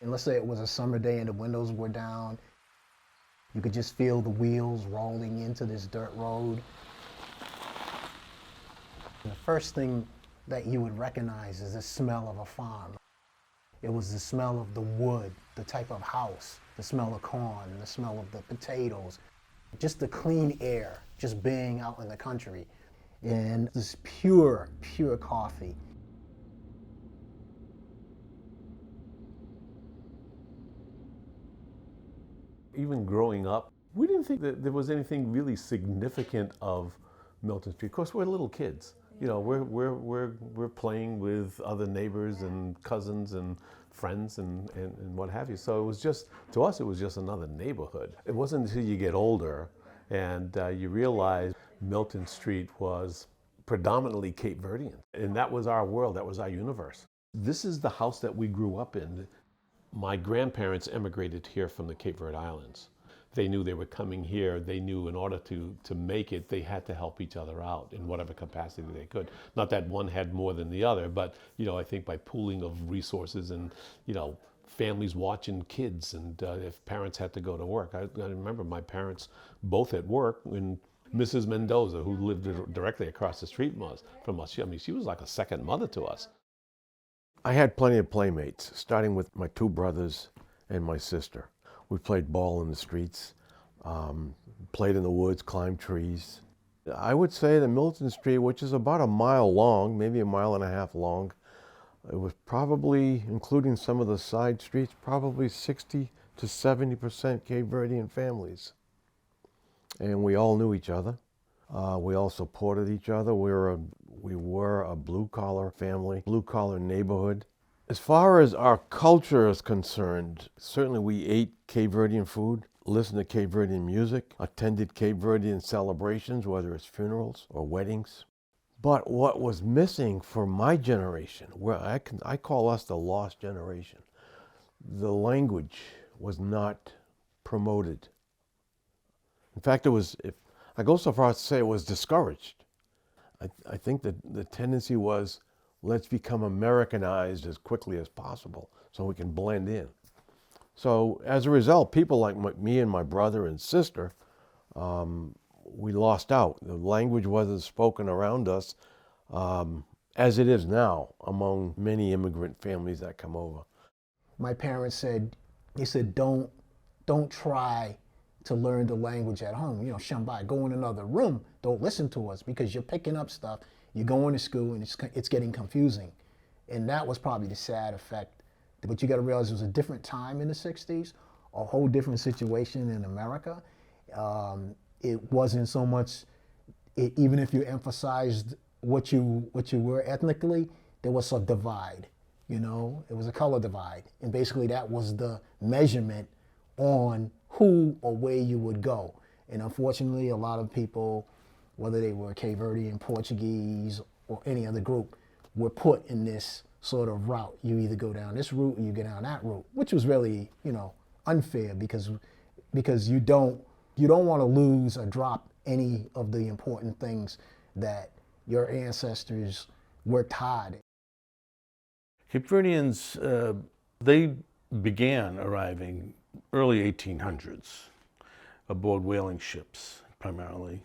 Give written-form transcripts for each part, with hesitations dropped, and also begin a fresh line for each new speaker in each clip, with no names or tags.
And let's say it was a summer day and the windows were down, you could just feel the wheels rolling into this dirt road. And the first thing that you would recognize is the smell of a farm. It was the smell of the wood, the type of house, the smell of corn, the smell of the potatoes, just the clean air, just being out in the country. And this pure, pure coffee.
Even growing up, we didn't think that there was anything really significant of Milton Street. Of course, we're little kids. You know, we're playing with other neighbors and cousins and friends and what have you. So it was just, to us, it was just another neighborhood. It wasn't until you get older and you realize Milton Street was predominantly Cape Verdean. And that was our world, that was our universe. This is the house that we grew up in. My grandparents emigrated here from the Cape Verde Islands. They knew they were coming here. They knew in order to make it, they had to help each other out in whatever capacity they could. Not that one had more than the other, but you know, I think by pooling of resources and you know, families watching kids, and if parents had to go to work. I remember my parents both at work when Mrs. Mendoza, who lived directly across the street from us, I mean, she was like a second mother to us.
I had plenty of playmates, starting with my two brothers and my sister. We played ball in the streets, played in the woods, climbed trees. I would say that Milton Street, which is about a mile long, maybe a mile and a half long, it was probably, including some of the side streets, probably 60 to 70% Cape Verdean families. And we all knew each other. We all supported each other. We were a blue-collar family, blue-collar neighborhood. As far as our culture is concerned, certainly we ate Cape Verdean food, listened to Cape Verdean music, attended Cape Verdean celebrations, whether it's funerals or weddings. But what was missing for my generation, where I call us the lost generation, the language was not promoted. In fact, I go so far as to say it was discouraged. I think that the tendency was, let's become Americanized as quickly as possible so we can blend in. So as a result, people like me and my brother and sister, we lost out. The language wasn't spoken around us as it is now among many immigrant families that come over.
My parents said, don't try to learn the language at home. You know, Shambai, go in another room. Don't listen to us because you're picking up stuff. You're going to school and it's getting confusing. And that was probably the sad effect. But you got to realize it was a different time in the 60s, a whole different situation in America. It wasn't so much, even if you emphasized what you were ethnically, there was a divide, you know? It was a color divide. And basically that was the measurement on who or where you would go. And unfortunately, a lot of people, whether they were Cape Verdean, Portuguese, or any other group, were put in this sort of route. You either go down this route or you go down that route, which was really, you know, unfair because you don't want to lose or drop any of the important things that your ancestors worked hard.
Cape Verdeans, they began arriving early 1800s aboard whaling ships primarily.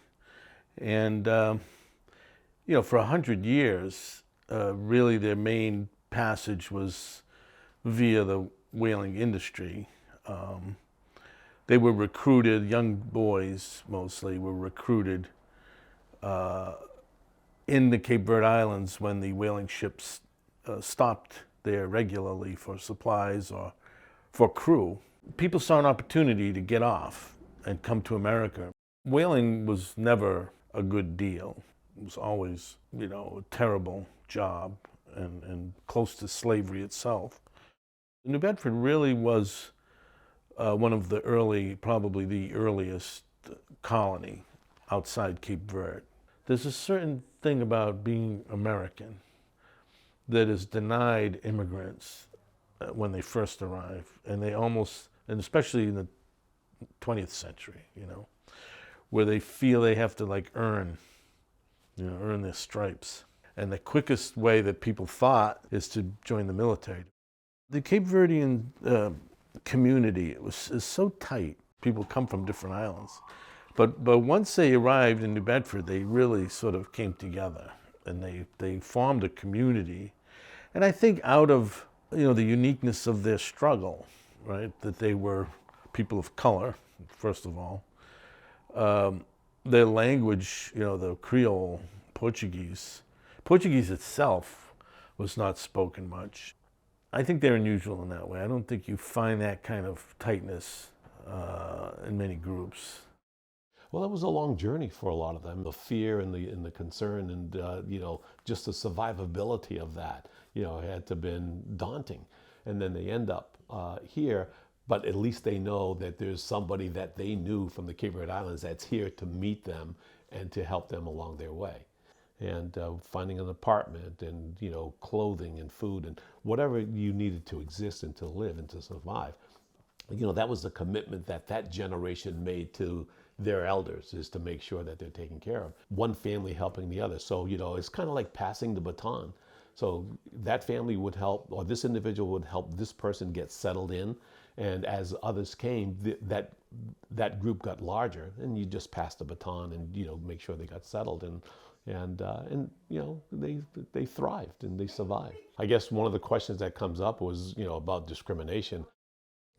And, you know, for 100 years, really their main passage was via the whaling industry. They were recruited, young boys mostly were recruited in the Cape Verde Islands when the whaling ships stopped there regularly for supplies or for crew. People saw an opportunity to get off and come to America. Whaling was never a good deal. It was always, you know, a terrible job and close to slavery itself. New Bedford really was one of the early, probably the earliest colony outside Cape Verde. There's a certain thing about being American that is denied immigrants when they first arrive, and they almost, and especially in the 20th century, you know, where they feel they have to like earn their stripes. And the quickest way that people thought is to join the military. The Cape Verdean community is so tight. People come from different islands. But once they arrived in New Bedford, they really sort of came together, and they formed a community. And I think out of the uniqueness of their struggle, right, that they were people of color, first of all, their language, the Creole, Portuguese itself was not spoken much. I think they're unusual in that way. I don't think you find that kind of tightness in many groups.
Well, it was a long journey for a lot of them. The fear and the concern and just the survivability of that, had to have been daunting. And then they end up here, but at least they know that there's somebody that they knew from the Cape Verde Islands that's here to meet them and to help them along their way. And finding an apartment and clothing and food and whatever you needed to exist and to live and to survive. That was the commitment that generation made to their elders, is to make sure that they're taken care of. One family helping the other. So, it's kind of like passing the baton. So that family would help, or this individual would help this person get settled in. And as others came, that group got larger, and you just pass the baton and, make sure they got settled. And they thrived and they survived. I guess one of the questions that comes up was, about discrimination.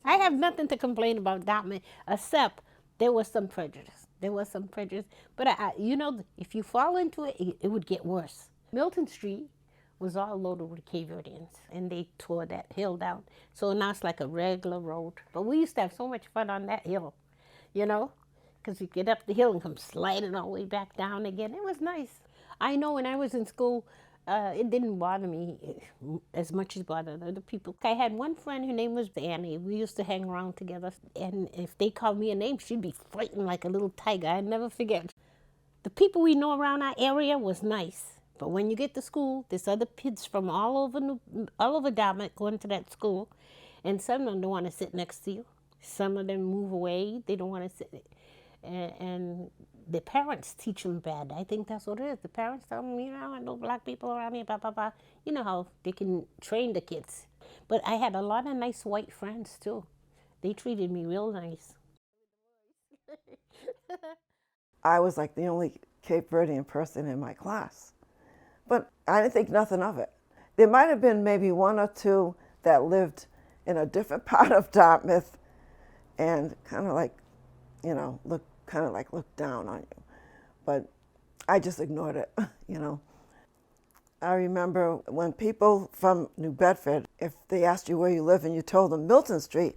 I have nothing to complain about Dartmouth, except there was some prejudice. But if you fall into it, it would get worse. Milton Street was all loaded with Cape Verdeans, and they tore that hill down. So now it's like a regular road. But we used to have so much fun on that hill, because you get up the hill and come sliding all the way back down again. It was nice. I know when I was in school, it didn't bother me as much as bothered other people. I had one friend, her name was Annie. We used to hang around together, and if they called me a name, she'd be frightened like a little tiger. I'd never forget. The people we know around our area was nice, but when you get to school, there's other kids from all over Dartmouth going to that school, and some of them don't want to sit next to you. Some of them move away. They don't want to sit. And the parents teach them bad. I think that's what it is. The parents tell them, no black people around here, blah, blah, blah. You know how they can train the kids. But I had a lot of nice white friends, too. They treated me real nice.
I was like the only Cape Verdean person in my class. But I didn't think nothing of it. There might have been maybe one or two that lived in a different part of Dartmouth and kind of like, look down on you. But I just ignored it, I remember when people from New Bedford, if they asked you where you live and you told them Milton Street,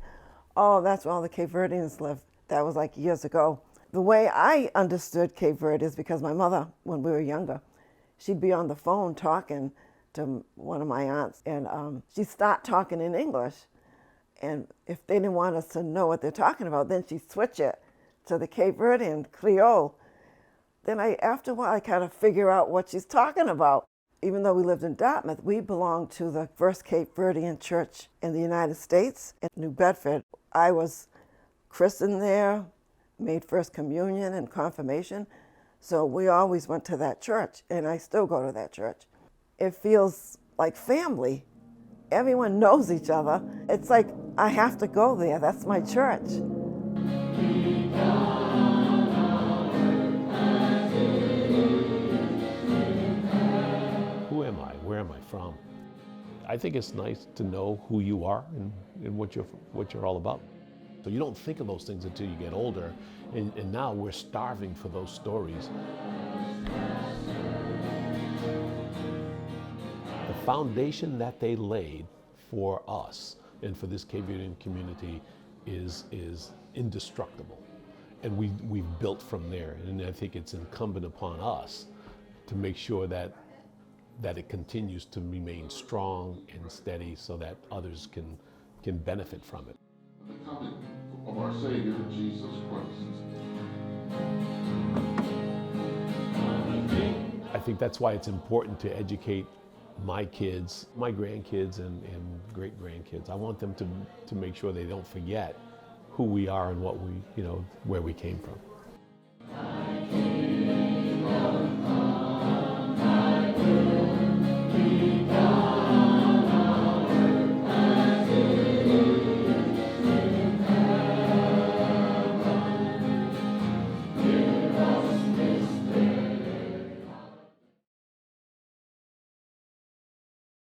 oh, that's where all the Cape Verdeans live. That was like years ago. The way I understood Cape Verde is because my mother, when we were younger, she'd be on the phone talking to one of my aunts, and she'd start talking in English. And if they didn't want us to know what they're talking about, then she'd switch it to the Cape Verdean Creole. Then after a while, I kind of figure out what she's talking about. Even though we lived in Dartmouth, we belonged to the first Cape Verdean church in the United States, in New Bedford. I was christened there, made First Communion and confirmation. So we always went to that church, and I still go to that church. It feels like family. Everyone knows each other. It's like I have to go there. That's my church.
Who am I? Where am I from? I think it's nice to know who you are and what you're all about. So you don't think of those things until you get older, and now we're starving for those stories. The foundation that they laid for us and for this Cape Verdean community is indestructible. And we've built from there, and I think it's incumbent upon us to make sure that it continues to remain strong and steady so that others can benefit from it.
The coming of our Savior, Jesus Christ.
I think that's why it's important to educate my kids, my grandkids, and great-grandkids. I want them to make sure they don't forget who we are and what where we came from.